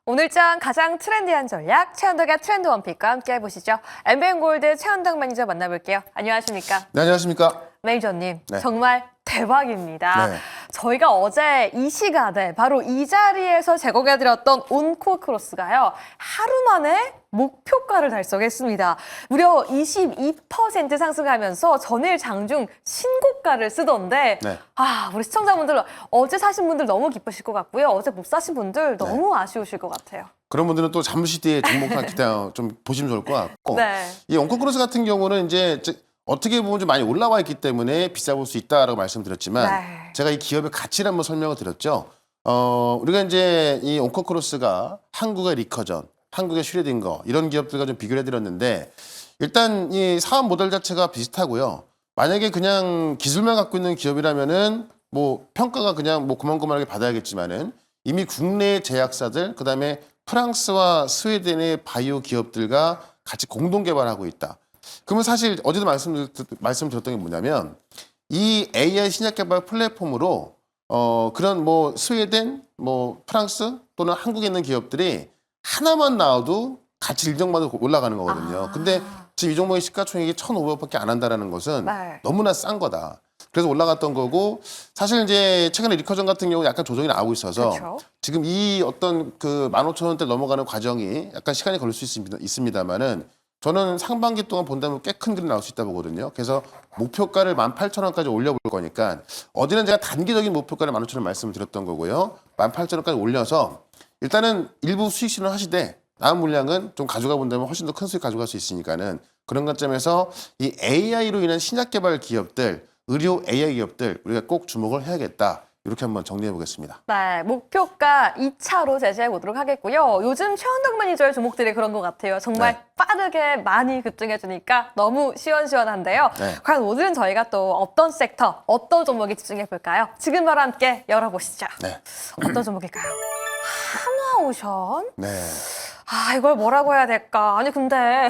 오늘장 가장 트렌디한 전략, 최현덕의 트렌드 원픽과 함께 해보시죠. 엠비엔골드 최현덕 매니저 만나볼게요. 안녕하십니까? 네, 안녕하십니까? 매니저님, 네. 정말 대박입니다. 네. 저희가 어제 이 시간에 바로 이 자리에서 제공해드렸던 온코 크로스가요. 하루 만에 목표가를 달성했습니다. 무려 22% 상승하면서 전일 장중 신고가를 쓰던데 네. 우리 시청자분들 어제 사신 분들 너무 기쁘실 것 같고요. 어제 못 사신 분들 너무 아쉬우실 것 같아요. 그런 분들은 또 잠시 뒤에 종목한 기타 좀 보시면 좋을 것 같고 네. 이 온코크로스 같은 경우는 이제 어떻게 보면 좀 많이 올라와 있기 때문에 비싸 볼 수 있다라고 말씀드렸지만 네. 제가 이 기업의 가치를 한번 설명을 드렸죠. 우리가 이제 이 온코크로스가 한국의 리커전, 한국의 슈레딩거 이런 기업들과 좀 비교를 해드렸는데 일단 이 사업 모델 자체가 비슷하고요. 만약에 그냥 기술만 갖고 있는 기업이라면은 뭐 평가가 그냥 뭐 고만고만하게 받아야겠지만은 이미 국내 제약사들 그다음에 프랑스와 스웨덴의 바이오 기업들과 같이 공동 개발하고 있다. 그러면 사실 어제도 말씀드렸던 게 뭐냐면 이 AI 신약 개발 플랫폼으로 그런 뭐 스웨덴, 뭐 프랑스 또는 한국에 있는 기업들이 하나만 나와도 같이 일정만으로 올라가는 거거든요. 근데 지금 이 종목의 시가총액이 1,500밖에 안 한다라는 것은 네. 너무나 싼 거다. 그래서 올라갔던 거고 사실 이제 최근에 리커전 같은 경우 약간 조정이 나오고 있어서 그렇죠. 지금 이 어떤 그 15,000원대 넘어가는 과정이 약간 시간이 걸릴 수 있습니다만은 저는 상반기 동안 본다면 꽤 큰 그림 나올 수 있다 보거든요. 그래서 목표가를 18,000원까지 올려볼 거니까 어디는 제가 단기적인 목표가를 15,000원 말씀을 드렸던 거고요. 18,000원까지 올려서 일단은 일부 수익 실현 하시되 남은 물량은 좀 가져가 본다면 훨씬 더 큰 수익 가져갈 수 있으니까는 그런 관점에서 이 AI로 인한 신약 개발 기업들, 의료 AI 기업들 우리가 꼭 주목을 해야겠다. 이렇게 한번 정리해 보겠습니다. 네, 목표가 2차로 제시해 보도록 하겠고요. 요즘 최현덕 매니저의 종목들이 그런 것 같아요. 정말 네. 빠르게 많이 급등해 주니까 너무 시원시원한데요. 네. 과연 오늘은 저희가 또 어떤 섹터, 어떤 종목에 집중해 볼까요? 지금 바로 함께 열어보시죠. 네. 어떤 종목일까요? 하나오션? 네. 이걸 뭐라고 해야 될까? 아니 근데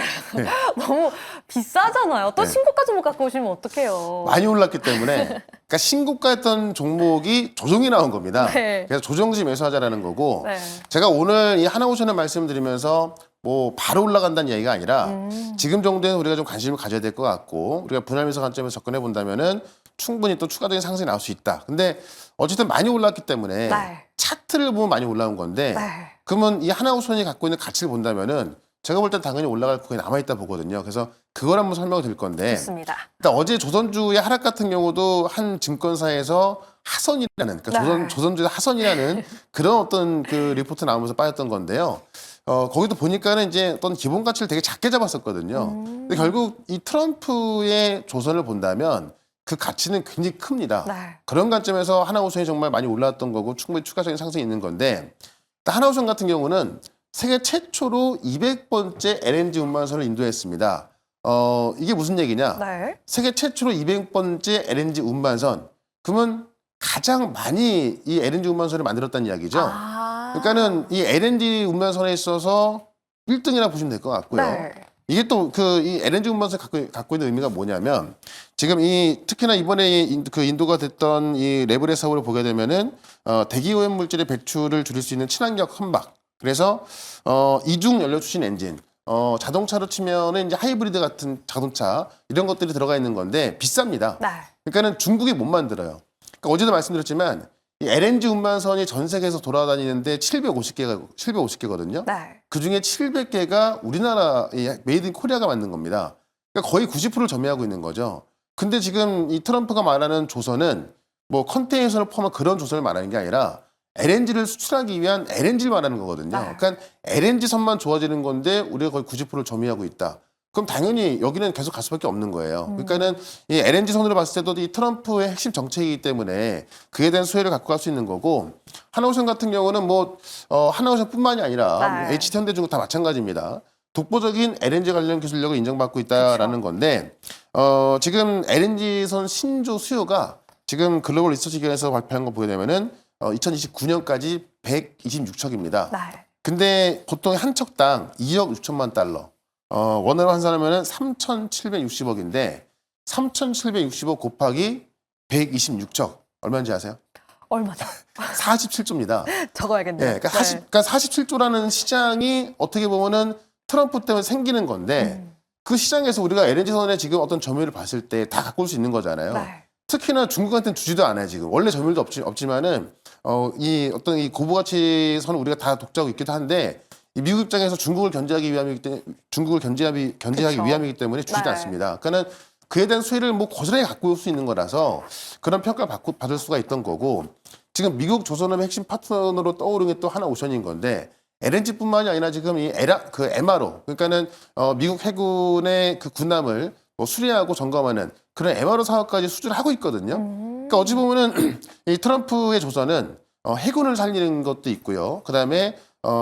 너무 비싸잖아요. 또 네. 신고가 종목 갖고 오시면 어떡해요. 많이 올랐기 때문에 그러니까 신고가였던 종목이 조정이 나온 겁니다. 네. 그래서 조정지 매수하자라는 거고 네. 제가 오늘 이 하나오션을 말씀드리면서 뭐 바로 올라간다는 이야기가 아니라 지금 정도에는 우리가 좀 관심을 가져야 될 것 같고 우리가 분할매수 관점에서 접근해 본다면은 충분히 또 추가적인 상승이 나올 수 있다. 근데 어쨌든 많이 올랐기 때문에 네. 차트를 보면 많이 올라온 건데 네. 그러면 이 하나오션이 갖고 있는 가치를 본다면은 제가 볼 땐 당연히 올라갈 부분이 남아있다 보거든요. 그래서 그걸 한번 설명을 드릴 건데 좋습니다. 일단 어제 조선주의 하락 같은 경우도 한 증권사에서 하선이라는 그러니까 네. 조선주의 하선이라는 그런 어떤 그 리포트 나오면서 빠졌던 건데요. 거기도 보니까는 이제 어떤 기본 가치를 되게 작게 잡았었거든요. 근데 결국 이 트럼프의 조선을 본다면 그 가치는 굉장히 큽니다. 네. 그런 관점에서 하나오션이 정말 많이 올라왔던 거고 충분히 추가적인 상승이 있는 건데 하나오션 같은 경우는 세계 최초로 200번째 LNG 운반선을 인도했습니다. 이게 무슨 얘기냐? 네. 세계 최초로 200번째 LNG 운반선. 그러면 가장 많이 이 LNG 운반선을 만들었다는 이야기죠. 그러니까는 이 LNG 운반선에 있어서 1등이라 보시면 될 것 같고요. 네. 이게 또 이 LNG 운반선 갖고 있는 의미가 뭐냐면 지금 특히나 이번에 인도가 됐던 이 레블의 사고를 보게 되면은 대기 오염 물질의 배출을 줄일 수 있는 친환경 선박. 그래서 이중 연료 추진 엔진. 자동차로 치면은 이제 하이브리드 같은 자동차 이런 것들이 들어가 있는 건데 비쌉니다. 네. 그러니까는 중국이 못 만들어요. 그러니까 어제도 말씀드렸지만 이 LNG 운반선이 전 세계에서 돌아다니는데 750개거든요. 네. 그 중에 700개가 우리나라 메이드 인 코리아가 만든 겁니다. 그러니까 거의 90%를 점유하고 있는 거죠. 근데 지금 이 트럼프가 말하는 조선은 뭐 컨테이너를 포함한 그런 조선을 말하는 게 아니라 LNG를 수출하기 위한 LNG를 말하는 거거든요. 네. 그러니까 LNG 선만 좋아지는 건데 우리가 거의 90%를 점유하고 있다. 그럼 당연히 여기는 계속 갈 수밖에 없는 거예요. 그러니까는 이 LNG 선으로 봤을 때도 이 트럼프의 핵심 정책이기 때문에 그에 대한 수혜를 갖고 갈 수 있는 거고 하나오션 같은 경우는 뭐 하나오션뿐만이 아니라 네. HT 현대중국 다 마찬가지입니다. 독보적인 LNG 관련 기술력을 인정받고 있다라는 건데 지금 LNG 선 신조 수요가 지금 글로벌 리서치 기관에서 발표한 거 보게 되면은 2029년까지 126척입니다. 네. 근데 보통 한 척당 2억 6천만 달러. 원으로 환산하면은 3,760억인데 3,760억 곱하기 126척 얼마인지 아세요? 얼마죠? 47조입니다. 적어야겠네요. 네, 그러니까 47조라는 시장이 어떻게 보면은 트럼프 때문에 생기는 건데 그 시장에서 우리가 LNG 선에 지금 어떤 점유율을 봤을 때 다 갖고 올 수 있는 거잖아요. 네. 특히나 중국한테는 주지도 않아요, 지금. 원래 점유율도 없지만은, 이 어떤 이 고부가치 선을 우리가 다 독자하고 있기도 한데, 이 미국 입장에서 중국을 견제하기 위함이기 때문에, 견제하기 그쵸. 위함이기 때문에 주지도 네. 않습니다. 그러니까는 그에 대한 수혜를 뭐 고스란히 갖고 올 수 있는 거라서 그런 평가를 받을 수가 있던 거고, 지금 미국 조선업의 핵심 파트너로 떠오르는 게 또 하나오션인 건데, LNG뿐만이 아니라 지금 이 MRO, 그러니까는 미국 해군의 그 군함을 뭐 수리하고 점검하는 그런 MRO 사업까지 수주를 하고 있거든요. 그러니까 어찌 보면은 이 트럼프의 조선은 해군을 살리는 것도 있고요. 그다음에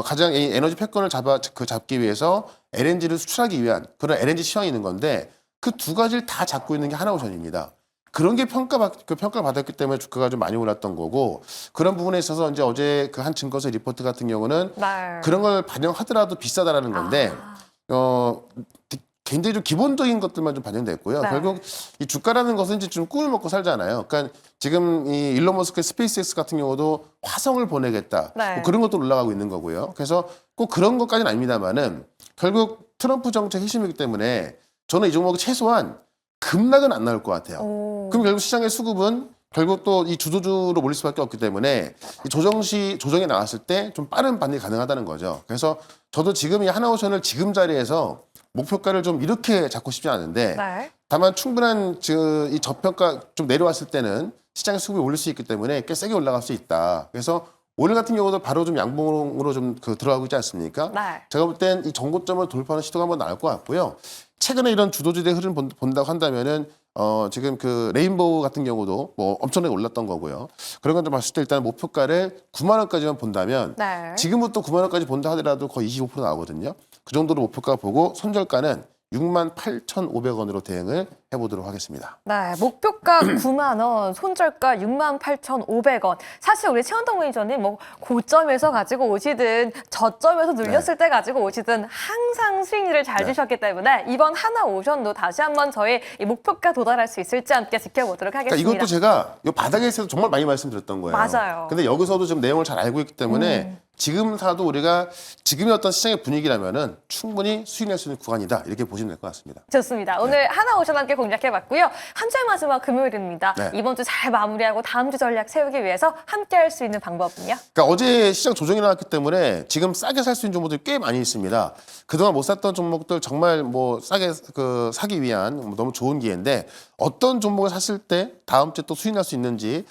가장 이 에너지 패권을 잡기 위해서 LNG를 수출하기 위한 그런 LNG 시황이 있는 건데 그 두 가지를 다 잡고 있는 게 하나오션입니다. 그런 게 평가를 받았기 때문에 주가가 좀 많이 올랐던 거고 그런 부분에 있어서 이제 어제 그 한 증권사 리포트 같은 경우는 네. 그런 걸 반영하더라도 비싸다라는 건데 굉장히 좀 기본적인 것들만 좀 반영됐고요. 네. 결국 이 주가라는 것은 이제 좀 꿈을 먹고 살잖아요. 그러니까 지금 이 일론 머스크의 스페이스X 같은 경우도 화성을 보내겠다. 네. 뭐 그런 것도 올라가고 있는 거고요. 그래서 꼭 그런 것까지는 아닙니다만은 결국 트럼프 정책 핵심이기 때문에 저는 이 종목이 최소한 급락은 안 나올 것 같아요. 그럼 결국 시장의 수급은 결국 또 이 주도주로 몰릴 수밖에 없기 때문에 이 조정이 나왔을 때 좀 빠른 반등이 가능하다는 거죠. 그래서 저도 지금 이 하나오션을 지금 자리에서 목표가를 좀 이렇게 잡고 싶지 않은데 네. 다만 충분한 이 저평가 좀 내려왔을 때는 시장의 수급이 올릴 수 있기 때문에 꽤 세게 올라갈 수 있다. 그래서 오늘 같은 경우도 바로 좀 양봉으로 좀 들어가고 있지 않습니까? 네. 제가 볼 땐 이 정고점을 돌파하는 시도가 한번 나올 것 같고요. 최근에 이런 주도주의 흐름 본다고 한다면은 지금 그 레인보우 같은 경우도 뭐 엄청나게 올랐던 거고요. 그런 건 좀 봤을 때 일단 목표가를 9만 원까지만 본다면 네. 지금부터 9만 원까지 본다 하더라도 거의 25% 나오거든요. 그 정도로 목표가 보고 손절가는 68,500원으로 대응을 해보도록 하겠습니다. 네, 목표가 9만 원, 손절가 68,500원. 사실 우리 최원동 매니저님 뭐 고점에서 가지고 오시든 저점에서 눌렸을 때 가지고 오시든 항상 수익률을 잘 주셨기 때문에 이번 하나오션도 다시 한번 저희 이 목표가 도달할 수 있을지 함께 지켜보도록 하겠습니다. 그러니까 이것도 제가 이 바닥에 있어서 정말 많이 말씀드렸던 거예요. 맞아요. 근데 여기서도 지금 내용을 잘 알고 있기 때문에 지금 사도 우리가 지금의 어떤 시장의 분위기라면은 충분히 수익 낼 수 있는 구간이다. 이렇게 보시면 될 것 같습니다. 좋습니다. 오늘 하나오션 함께 공략해봤고요. 한 주의 마지막 금요일입니다. 네. 이번 주 잘 마무리하고 다음 주 전략 세우기 위해서 함께 할 수 있는 방법은요? 그러니까 어제 시장 조정이 나왔기 때문에 지금 싸게 살 수 있는 종목들이 꽤 많이 있습니다. 그동안 못 샀던 종목들 정말 뭐 싸게 사기 위한 너무 좋은 기회인데 어떤 종목을 샀을 때 다음 주에 또 수익 날 수 있는지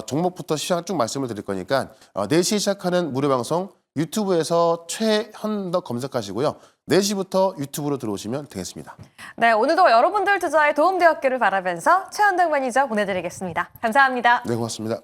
종목부터 시장 쭉 말씀을 드릴 거니까 4시에 시작하는 무료 방송 유튜브에서 최현덕 검색하시고요. 4시부터 유튜브로 들어오시면 되겠습니다. 네, 오늘도 여러분들 투자에 도움되었기를 바라면서 최현덕 매니저 보내드리겠습니다. 감사합니다. 네, 고맙습니다.